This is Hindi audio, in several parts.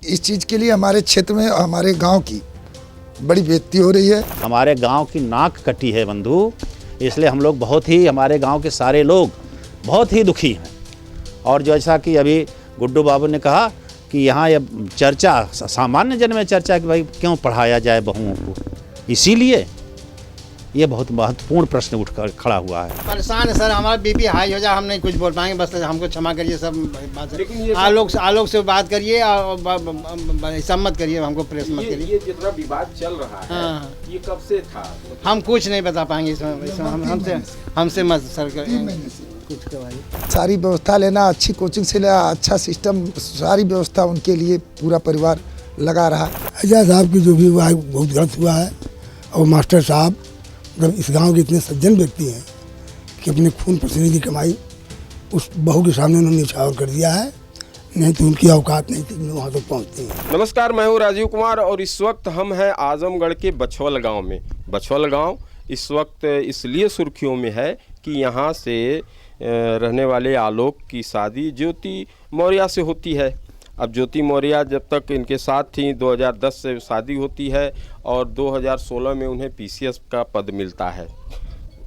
इस चीज़ के लिए हमारे क्षेत्र में हमारे गांव की बड़ी बेइज्जती हो रही है। हमारे गांव की नाक कटी है बंधु, इसलिए हम लोग बहुत ही, हमारे गांव के सारे लोग बहुत ही दुखी हैं। और जैसा कि अभी गुड्डू बाबू ने कहा कि यहाँ ये चर्चा सामान्य जन में चर्चा कि भाई क्यों पढ़ाया जाए बहुओं को, इसीलिए ये बहुत महत्वपूर्ण प्रश्न उठ कर खड़ा हुआ है। परेशान है सर, हमारा बीपी हाई हो जाए, हम नहीं कुछ बोल पाएंगे, बस हमको क्षमा करिए सब बात। आलोक से बात करिए और सम्मत करिए, हमको प्रेस मत करिए। ये जितना विवाद चल रहा है, हाँ। ये कब से था? हम कुछ नहीं बता पाएंगे इसमें, हमसे मत सर कुछ करवाइए। सारी व्यवस्था लेना, अच्छी कोचिंग से लेना, अच्छा सिस्टम, सारी व्यवस्था उनके लिए पूरा परिवार लगा रहा। अजय साहब की जो भी हुआ है बहुत गलत हुआ है। और मास्टर साहब जब इस गांव के इतने सज्जन व्यक्ति हैं कि अपने खून पसीने की कमाई उस बहू के सामने उन्होंने न्यौछावर कर दिया है, नहीं तो उनकी औकात नहीं थी वहाँ तक पहुँचती है। नमस्कार, मैं हूँ राजीव कुमार और इस वक्त हम हैं आजमगढ़ के बछवल गांव में। बछवल गांव इस वक्त इसलिए सुर्खियों में है कि यहाँ से रहने वाले आलोक की शादी ज्योति मौर्य से होती है। अब ज्योति मौर्य जब तक इनके साथ थी 2010 से शादी होती है और 2016 में उन्हें पीसीएस का पद मिलता है।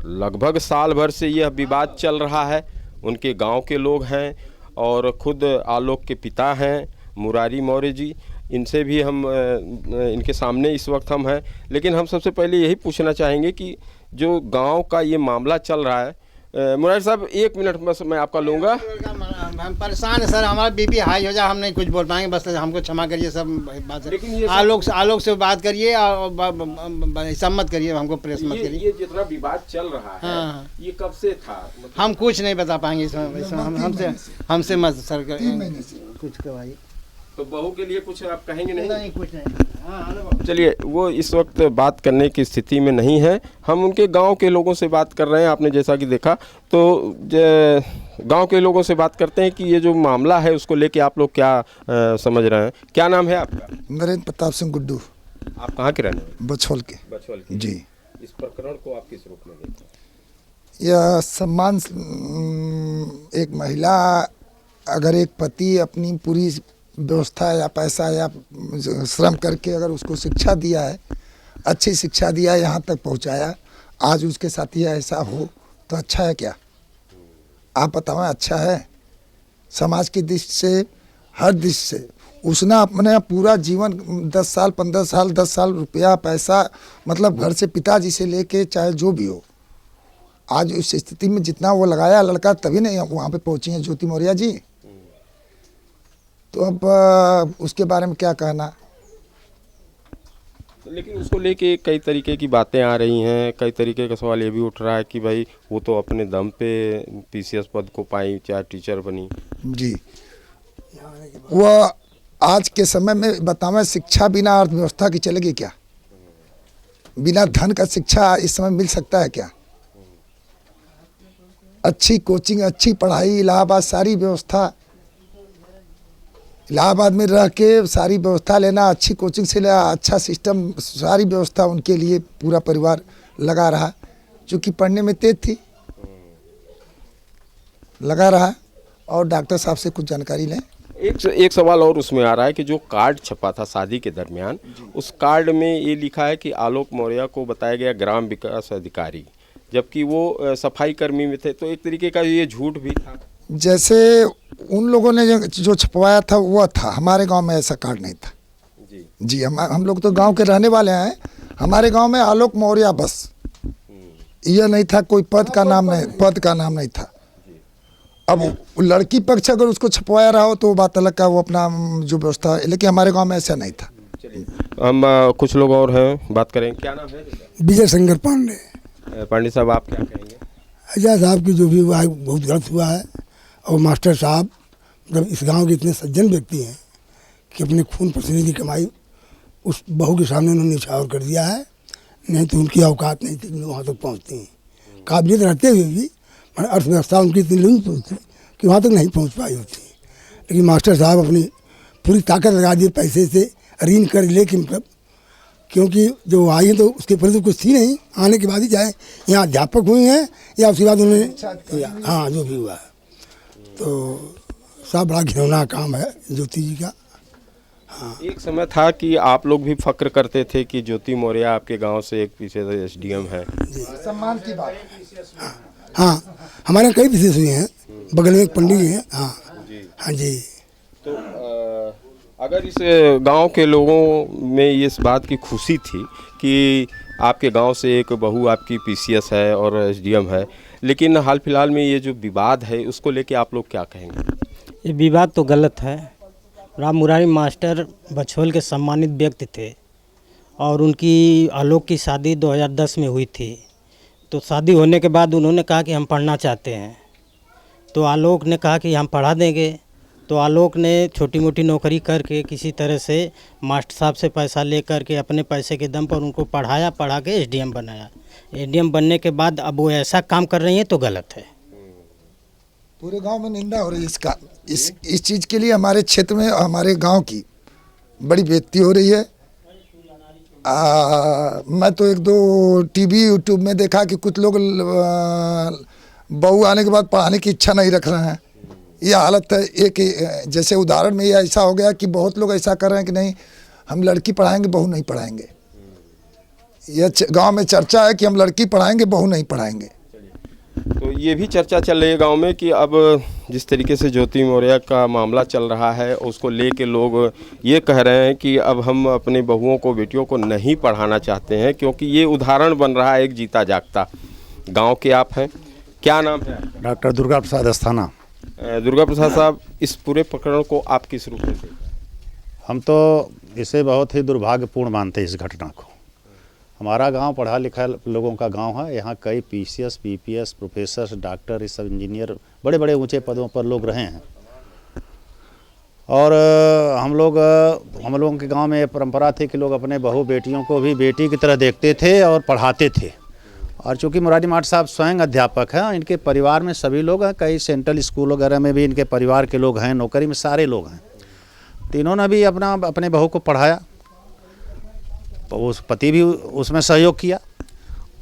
लगभग साल भर से यह विवाद चल रहा है। उनके गांव के लोग हैं और खुद आलोक के पिता हैं मुरारी मौर्य जी, इनसे भी हम इनके सामने इस वक्त हम हैं। लेकिन हम सबसे पहले यही पूछना चाहेंगे कि जो गांव का ये मामला चल रहा है, मुरारी साहब 1 मिनट बस मैं आपका लूँगा। हम परेशान है सर, हमारा बीपी हाई हो जाए, हम नहीं कुछ बोल पाएंगे, बस हमको क्षमा करिए सब बात। आलोक से बात करिए और सम्मत करिए, हमको प्रेस मत करिए। ये जितना विवाद चल रहा है, हाँ। ये कब से था? हम कुछ नहीं बता पाएंगे इसमें, हमसे मत सर कुछ करवाइए। तो बहू के लिए कुछ आप कहेंगे? नहीं कुछ नहीं। चलिए, वो इस वक्त बात करने की स्थिति में नहीं है। हम उनके गांव के लोगों से बात कर रहे हैं। आपने जैसा कि देखा तो गांव के लोगों से बात करते हैं कि ये जो मामला है उसको लेके आप लोग क्या समझ रहे हैं। क्या नाम है आपका? नरेंद्र प्रताप सिंह गुड्डू। आप कहाँ के रहने वाले? बछवल के। बछवल के जी। इस प्रकरण को आप किस रूप में देखते हैं? यह सम्मान, एक महिला अगर एक पति अपनी पूरी व्यवस्था या पैसा या श्रम करके अगर उसको शिक्षा दिया है, अच्छी शिक्षा दिया है, यहाँ तक पहुँचाया, आज उसके साथ ही ऐसा हो तो अच्छा है क्या? आप बताओ, अच्छा है? समाज की दृष्टि से, हर दृष्टि से उसने अपने पूरा जीवन 10 साल 15 साल 10 साल रुपया पैसा, मतलब घर से पिताजी से लेके चाहे जो भी हो, आज उस स्थिति में जितना वो लगाया लड़का, तभी नहीं वहाँ पे पहुँची है ज्योति मौर्य जी। तो अब उसके बारे में क्या कहना। लेकिन उसको लेके कई तरीके की बातें आ रही हैं, कई तरीके का सवाल ये भी उठ रहा है कि भाई वो तो अपने दम पे पीसीएस पद को पाई, चाहे टीचर बनी। जी, वो आज के समय में बतावें, शिक्षा बिना अर्थव्यवस्था की चलेगी क्या? बिना धन का शिक्षा इस समय मिल सकता है क्या? अच्छी कोचिंग, अच्छी पढ़ाई, इलाहाबाद सारी व्यवस्था, इलाहाबाद में रह के सारी व्यवस्था लेना, अच्छी कोचिंग से लेना, अच्छा सिस्टम, सारी व्यवस्था उनके लिए पूरा परिवार लगा रहा। चूँकि पढ़ने में तेज थी, लगा रहा। और डॉक्टर साहब से कुछ जानकारी लें। एक सवाल और उसमें आ रहा है कि जो कार्ड छपा था शादी के दरमियान, उस कार्ड में ये लिखा है कि आलोक मौर्य को बताया गया ग्राम विकास अधिकारी, जबकि वो सफाई कर्मी में थे। तो एक तरीके का ये झूठ भी था। जैसे उन लोगों ने जो छपवाया था वो था, हमारे गांव में ऐसा कार्ड नहीं था। जी, हम लोग तो गांव के रहने वाले हैं। हमारे गांव में आलोक मौर्य बस, यह नहीं था, कोई पद का नाम नहीं था। अब लड़की पक्ष अगर उसको छपवाया रहा हो तो वो बात अलग का, वो अपना जो व्यवस्था है, लेकिन हमारे गाँव में ऐसा नहीं था। हम कुछ लोग और हैं, बात करें। क्या नाम है? विजय शंकर पांडे। पांडे साहब, आप क्या कहेंगे? अजय साहब की जो भी हुआ है बहुत गलत हुआ है। और मास्टर साहब जब इस गांव के इतने सज्जन व्यक्ति हैं कि अपने खून पसीने की कमाई उस बहू के सामने उन्होंने न्यौछावर कर दिया है, नहीं तो उनकी औकात नहीं थी वहाँ तक पहुँचती हैं। काबिलियत रहते हुए भी अर्थव्यवस्था उनकी इतनी नहीं पहुँचती कि वहाँ तक नहीं पहुँच पाई होती। लेकिन मास्टर साहब अपनी पूरी ताकत लगा दी, पैसे से ऋण कर लेके, मतलब क्योंकि जो आई है तो उसके पहले तो कुछ थी नहीं, आने के बाद ही चाहे यहाँ अध्यापक हुए हैं या उसके बाद उन्होंने, हाँ जो भी हुआ है। तो सब बड़ा घिनौना काम है ज्योति जी का। एक समय था कि आप लोग भी फक्र करते थे कि ज्योति मौर्य आपके गांव से एक पीछे से एसडीएम है। सम्मान की बात। हाँ, हमारे यहाँ कई विशेष हुए हैं, बगल में एक पंडित जी हैं। हाँ हाँ जी। तो अगर इस गांव के लोगों में इस बात की खुशी थी कि आपके गांव से एक बहू आपकी पीसीएस है और एसडीएम है, लेकिन हाल फिलहाल में ये जो विवाद है उसको लेके आप लोग क्या कहेंगे? ये विवाद तो गलत है। राम मुरारी मास्टर बछोल के सम्मानित व्यक्ति थे और उनकी आलोक की शादी 2010 में हुई थी। तो शादी होने के बाद उन्होंने कहा कि हम पढ़ना चाहते हैं, तो आलोक ने कहा कि हम पढ़ा देंगे। तो आलोक ने छोटी मोटी नौकरी करके किसी तरह से मास्टर साहब से पैसा ले करके अपने पैसे के दम पर उनको पढ़ाया, पढ़ा के एसडीएम बनाया। एसडीएम बनने के बाद अब वो ऐसा काम कर रही हैं तो गलत है। पूरे गांव में निंदा हो रही है इसका। इस चीज़ के लिए हमारे क्षेत्र में और हमारे गांव की बड़ी बेइज्जती हो रही है। मैं तो एक दो टीवी यूट्यूब में देखा कि कुछ लोग बहू आने के बाद पढ़ाने की इच्छा नहीं रख रहे हैं। ये हालत है। एक जैसे उदाहरण में ये ऐसा हो गया कि बहुत लोग ऐसा कर रहे हैं कि नहीं हम लड़की पढ़ाएंगे, बहू नहीं पढ़ाएंगे। यह गांव में चर्चा है कि हम लड़की पढ़ाएंगे, बहू नहीं पढ़ाएंगे। तो ये भी चर्चा चल रही है गांव में कि अब जिस तरीके से ज्योति मौर्य का मामला चल रहा है उसको लेके लोग ये कह रहे हैं कि अब हम अपने बहुओं को, बेटियों को नहीं पढ़ाना चाहते हैं, क्योंकि ये उदाहरण बन रहा है एक जीता जागता। गांव के आप हैं, क्या नाम है? डॉक्टर दुर्गा प्रसाद अस्थाना। दुर्गा प्रसाद साहब, इस पूरे प्रकरण को आप किस रूप में देखते हैं? हम तो इसे बहुत ही दुर्भाग्यपूर्ण मानते हैं इस घटना को। हमारा गांव पढ़ा लिखा लोगों का गांव है। यहाँ कई पीसीएस, पीपीएस, प्रोफेसर, डॉक्टर, ये सब इंजीनियर, बड़े बड़े ऊंचे पदों पर लोग रहे हैं। और हम लोगों के गांव में परंपरा थी कि लोग अपने बहू बेटियों को भी बेटी की तरह देखते थे और पढ़ाते थे। और चूँकि मुरारी मास्टर साहब स्वयं अध्यापक हैं, इनके परिवार में सभी लोग हैं, कई सेंट्रल स्कूल वगैरह में भी इनके परिवार के लोग हैं, नौकरी में सारे लोग हैं। तो इन्होंने भी अपने बहू को पढ़ाया, तो उस पति भी उसमें सहयोग किया।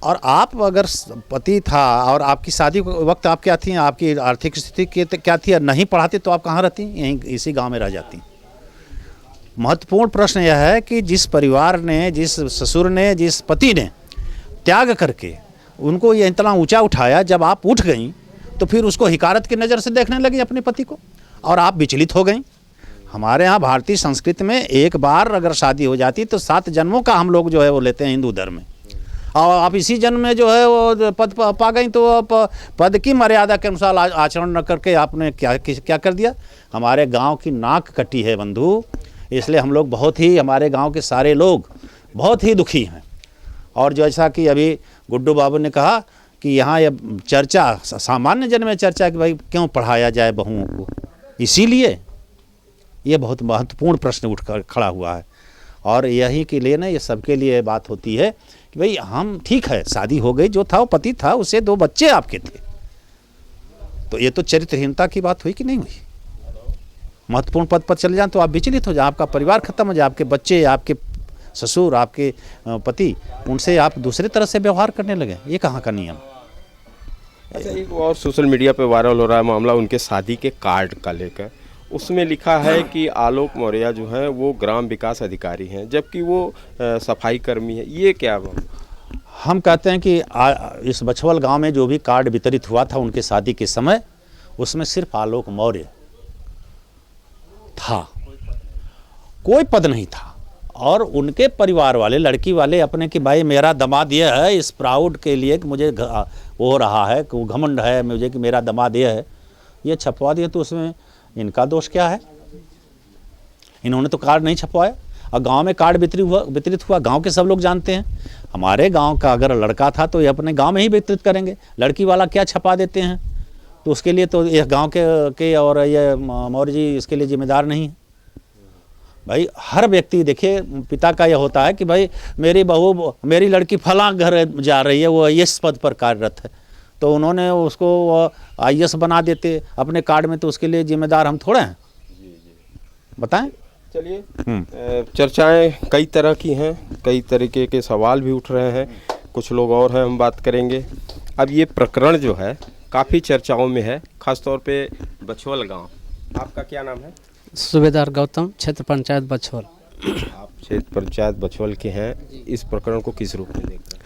और आप अगर पति था और आपकी शादी के वक्त आप क्या थी, आपकी आर्थिक स्थिति क्या थी, और नहीं पढ़ाती तो आप कहाँ रहती? यहीं इसी गांव में रह जाती। महत्वपूर्ण प्रश्न यह है कि जिस परिवार ने, जिस ससुर ने, जिस पति ने त्याग करके उनको ये इतना ऊंचा उठाया, जब आप उठ गई तो फिर उसको हिकारत की नज़र से देखने लगी अपने पति को, और आप विचलित हो गई। हमारे यहाँ भारतीय संस्कृति में एक बार अगर शादी हो जाती तो 7 जन्मों का हम लोग जो है वो लेते हैं हिंदू धर्म में। और आप इसी जन्म में जो है वो पद पा गई, तो पद की मर्यादा के अनुसार आचरण न करके आपने क्या कर दिया? हमारे गांव की नाक कटी है बंधु। इसलिए हम लोग हमारे गांव के सारे लोग बहुत ही दुखी हैं। और जैसा कि अभी गुड्डू बाबू ने कहा कि यहाँ ये चर्चा, सामान्य जन में चर्चा कि भाई क्यों पढ़ाया जाए बहुओं को, इसीलिए ये बहुत महत्वपूर्ण प्रश्न उठ कर खड़ा हुआ है। और यही के लिए ना ये सबके लिए बात होती है कि भाई हम ठीक है, शादी हो गई, जो था वो पति था, उसे 2 बच्चे आपके थे, तो ये तो चरित्रहीनता की बात हुई कि नहीं हुई? महत्वपूर्ण पद पर चले जाएं तो आप विचलित हो जाए, आपका परिवार खत्म हो जाए, आपके बच्चे, आपके ससुर, आपके पति, उनसे आप दूसरे तरह से व्यवहार करने लगे। ये कहाँ का नियम? अच्छा, एक और सोशल मीडिया पे वायरल हो रहा है मामला उनके शादी के कार्ड का लेकर। उसमें लिखा है कि आलोक मौर्य जो है वो ग्राम विकास अधिकारी हैं, जबकि वो सफाई कर्मी है। ये क्या? हम कहते हैं कि इस बछवल गांव में जो भी कार्ड वितरित हुआ था उनके शादी के समय, उसमें सिर्फ आलोक मौर्य था, कोई पद नहीं था। और उनके परिवार वाले, लड़की वाले अपने कि भाई मेरा दामाद ये है, इस प्राउड के लिए कि मुझे वो हो रहा है, कि घमंड है मुझे कि मेरा दामाद ये है, ये छपवा दिए। तो उसमें इनका दोष क्या है? इन्होंने तो कार्ड नहीं छपवाया। और गांव में कार्ड वितरित हुआ, गांव के सब लोग जानते हैं। हमारे गांव का अगर लड़का था तो ये अपने गांव में ही वितरित करेंगे, लड़की वाला क्या छपा देते हैं? तो उसके लिए तो ये गांव के और ये मौर्य जी इसके लिए जिम्मेदार नहीं है। भाई हर व्यक्ति, देखिए पिता का यह होता है कि भाई मेरी बहू, मेरी लड़की फलां घर जा रही है, वो इस पद पर कार्यरत है, तो उन्होंने उसको आईएएस बना देते अपने कार्ड में, तो उसके लिए जिम्मेदार हम थोड़े हैं? बताएं। चलिए, चर्चाएं कई तरह की हैं, कई तरीके के सवाल भी उठ रहे हैं, कुछ लोग और हैं, हम बात करेंगे। अब ये प्रकरण जो है काफ़ी चर्चाओं में है, ख़ासतौर पे बछवल गांव। आपका क्या नाम है? सूबेदार गौतम, क्षेत्र पंचायत बछौल। आप क्षेत्र पंचायत बछौल के हैं, इस प्रकरण को किस रूप में देख रहे हैं?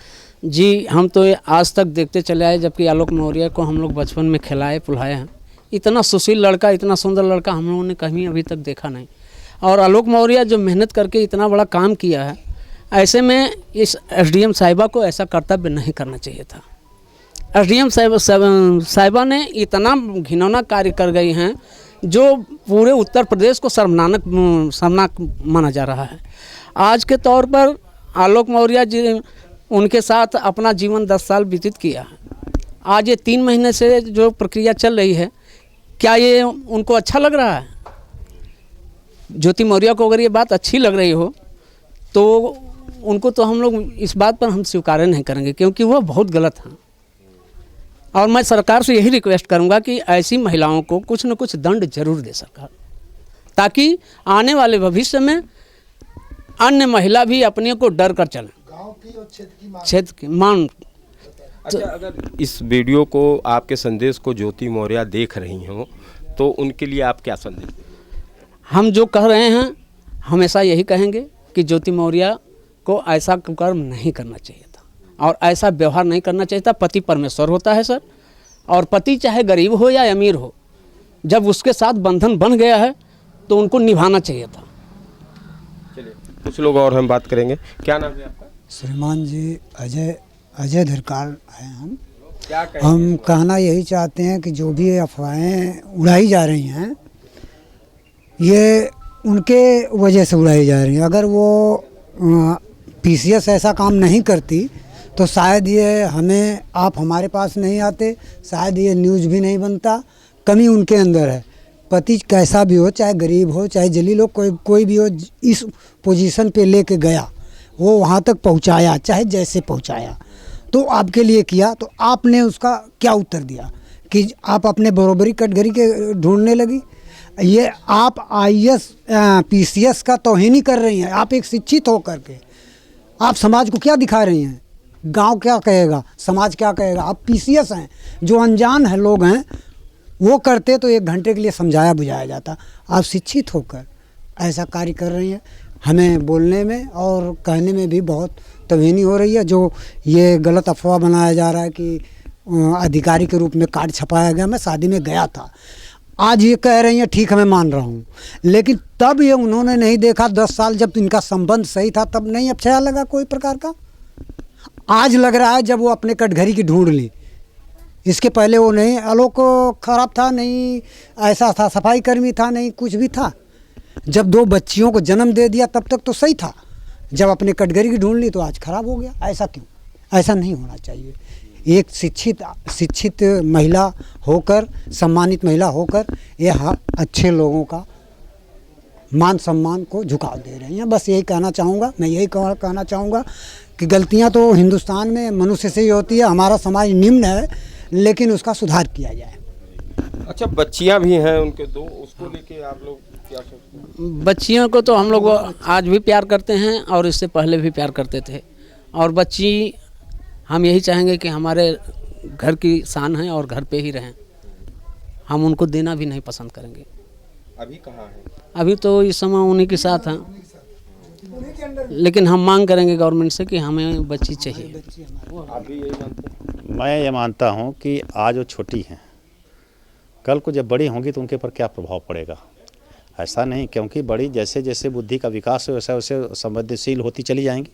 जी, हम तो ये आज तक देखते चले आए, जबकि आलोक मौर्य को हम लोग बचपन में खिलाए पुलाए हैं। इतना सुशील लड़का, इतना सुंदर लड़का हम लोगों ने कहीं अभी तक देखा नहीं। और आलोक मौर्य जो मेहनत करके इतना बड़ा काम किया है, ऐसे में इस एसडीएम साहिबा को ऐसा कर्तव्य नहीं करना चाहिए था। एसडीएम साहिबा ने इतना घिनौना कार्य कर गई हैं जो पूरे उत्तर प्रदेश को शर्मनाक माना जा रहा है। आज के तौर पर आलोक मौर्य जी, उनके साथ अपना जीवन 10 साल व्यतीत किया है। आज ये 3 महीने से जो प्रक्रिया चल रही है, क्या ये उनको अच्छा लग रहा है? ज्योति मौर्य को अगर ये बात अच्छी लग रही हो तो उनको तो हम लोग इस बात पर हम स्वीकार नहीं करेंगे, क्योंकि वो बहुत गलत हैं। और मैं सरकार से यही रिक्वेस्ट करूंगा कि ऐसी महिलाओं को कुछ न कुछ दंड जरूर दे सरकार, ताकि आने वाले भविष्य में अन्य महिला भी अपने को डर कर चलें। गांव की और क्षेत्र की मांग। अच्छा, अगर इस वीडियो को, आपके संदेश को ज्योति मौर्य देख रही हों तो उनके लिए आप क्या संदेश दें? हम जो कह रहे हैं हमेशा यही कहेंगे कि ज्योति मौर्य को ऐसा कर्म नहीं करना चाहिए था और ऐसा व्यवहार नहीं करना चाहिए था। पति परमेश्वर होता है सर, और पति चाहे गरीब हो या अमीर हो, जब उसके साथ बंधन बन गया है तो उनको निभाना चाहिए था। चलिए कुछ लोग और हम बात करेंगे। क्या नाम है आपका? श्रीमान जी अजय धरकार हैं हम। क्या कहेंगे? हम कहना यही चाहते हैं कि जो भी अफवाहें उड़ाई जा रही हैं, ये उनके वजह से उड़ाई जा रही हैं। अगर वो पीसीएस ऐसा काम नहीं करती तो शायद ये आप हमारे पास नहीं आते, शायद ये न्यूज़ भी नहीं बनता। कमी उनके अंदर है। पति कैसा भी हो, चाहे गरीब हो चाहे जलील हो, कोई भी हो, इस पोजीशन पे लेके गया, वो वहाँ तक पहुँचाया, चाहे जैसे पहुँचाया, तो आपके लिए किया, तो आपने उसका क्या उत्तर दिया कि आप अपने बरोबरी कटघरी के ढूंढने लगी। ये आप आईएएस पीसीएस का तौहीन ही कर रही हैं। आप एक शिक्षित होकर के आप समाज को क्या दिखा रही हैं? गांव क्या कहेगा, समाज क्या कहेगा? आप पीसीएस हैं, जो अनजान है लोग हैं, वो करते तो 1 घंटे के लिए समझाया बुझाया जाता। आप शिक्षित होकर ऐसा कार्य कर रही हैं। हमें बोलने में और कहने में भी बहुत तवीनी हो रही है। जो ये गलत अफवाह बनाया जा रहा है कि अधिकारी के रूप में कार्ड छपाया गया, मैं शादी में गया था। आज ये कह रही हैं, ठीक है मैं मान रहा हूँ, लेकिन तब ये उन्होंने नहीं देखा। 10 साल जब इनका संबंध सही था तब नहीं अच्छा लगा कोई प्रकार का। आज लग रहा है जब वो अपने कटघरी की ढूंढ ली। इसके पहले वो नहीं, आलोक खराब था, नहीं ऐसा था, सफाई कर्मी था, नहीं कुछ भी था। जब 2 बच्चियों को जन्म दे दिया तब तक तो सही था। जब अपने कटघरी की ढूंढ ली तो आज खराब हो गया। ऐसा क्यों? ऐसा नहीं होना चाहिए। एक शिक्षित महिला होकर, सम्मानित महिला होकर, ये अच्छे लोगों का मान सम्मान को झुकाव दे रही हैं। बस यही कहना चाहूँगा। मैं यही कहना चाहूँगा कि गलतियाँ तो हिंदुस्तान में मनुष्य से ही होती है। हमारा समाज निम्न है, लेकिन उसका सुधार किया जाए। अच्छा, बच्चियाँ भी हैं उनके 2, उसको लेके आप लोग क्या सोचते हैं? बच्चियों को तो हम लोग आज भी प्यार करते हैं और इससे पहले भी प्यार करते थे। और बच्ची, हम यही चाहेंगे कि हमारे घर की शान है और घर पे ही रहें। हम उनको देना भी नहीं पसंद करेंगे। अभी कहाँ हैं? अभी तो इस समय उन्हीं के साथ हैं, लेकिन हम मांग करेंगे गवर्नमेंट से कि हमें बच्ची चाहिए। आप भी यही मानते हैं? मैं ये मानता हूँ कि आज वो छोटी हैं, कल को जब बड़ी होंगी तो उनके ऊपर क्या प्रभाव पड़ेगा। ऐसा नहीं, क्योंकि बड़ी जैसे जैसे बुद्धि का विकास हो वैसे वैसे संवेदनशील होती चली जाएंगी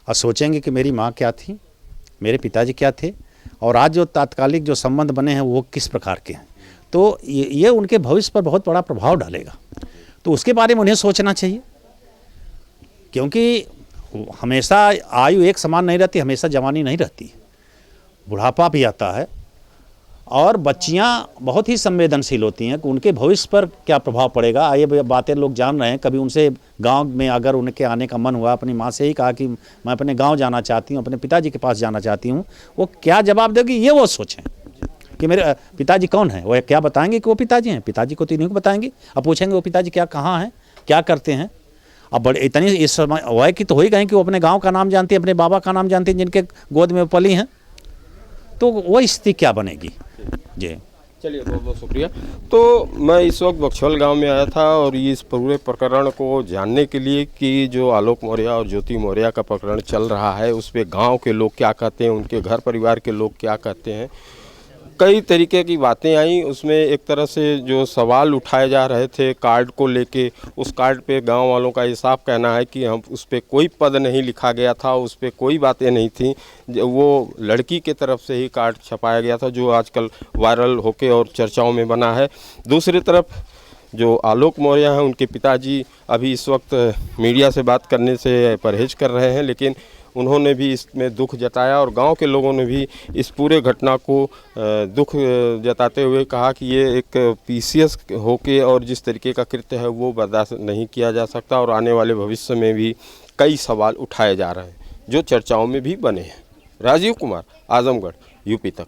और सोचेंगे कि मेरी माँ क्या थी, मेरे पिताजी क्या थे, और आज जो तात्कालिक जो संबंध बने हैं वो किस प्रकार के हैं। तो ये उनके भविष्य पर बहुत बड़ा प्रभाव डालेगा। तो उसके बारे में उन्हें सोचना चाहिए, क्योंकि हमेशा आयु एक समान नहीं रहती, हमेशा जवानी नहीं रहती, बुढ़ापा भी आता है। और बच्चियां बहुत ही संवेदनशील होती हैं कि उनके भविष्य पर क्या प्रभाव पड़ेगा। ये बातें लोग जान रहे हैं। कभी उनसे गांव में अगर उनके आने का मन हुआ, अपनी माँ से ही कहा कि मैं अपने गांव जाना चाहती हूँ, अपने पिताजी के पास जाना चाहती हूँ, वो क्या जवाब देगी ये वो सोचें कि मेरे पिताजी कौन है। वो क्या बताएंगे कि वो पिताजी हैं? पिताजी को तो इन्हीं को बताएंगे। अब पूछेंगे वो पिताजी क्या कहाँ हैं, क्या करते हैं। अब बड़े इतनी इस समय वह कि तो हो ही गए कि वो अपने गाँव का नाम जानती हैं, अपने बाबा का नाम जानती हैं जिनके गोद में पली हैं। तो वो स्थिति क्या बनेगी जी। चलिए, बहुत बहुत शुक्रिया। तो मैं इस वक्त बछौल गांव में आया था और ये इस पूरे प्रकरण को जानने के लिए कि जो आलोक मौर्य और ज्योति मौर्य का प्रकरण चल रहा है उस पर गाँव के लोग क्या कहते हैं, उनके घर परिवार के लोग क्या कहते हैं। कई तरीके की बातें आई उसमें। एक तरह से जो सवाल उठाए जा रहे थे कार्ड को लेके, उस कार्ड पे गांव वालों का ये साफ कहना है कि हम उस पर कोई पद नहीं लिखा गया था, उस पर कोई बातें नहीं थी, वो लड़की के तरफ से ही कार्ड छपाया गया था, जो आजकल वायरल होके और चर्चाओं में बना है। दूसरी तरफ जो आलोक मौर्य हैं उनके पिताजी अभी इस वक्त मीडिया से बात करने से परहेज कर रहे हैं, लेकिन उन्होंने भी इसमें दुख जताया और गांव के लोगों ने भी इस पूरे घटना को दुख जताते हुए कहा कि ये एक पीसीएस होके और जिस तरीके का कृत्य है वो बर्दाश्त नहीं किया जा सकता और आने वाले भविष्य में भी कई सवाल उठाए जा रहे हैं जो चर्चाओं में भी बने हैं। राजीव कुमार, आजमगढ़, यूपी तक।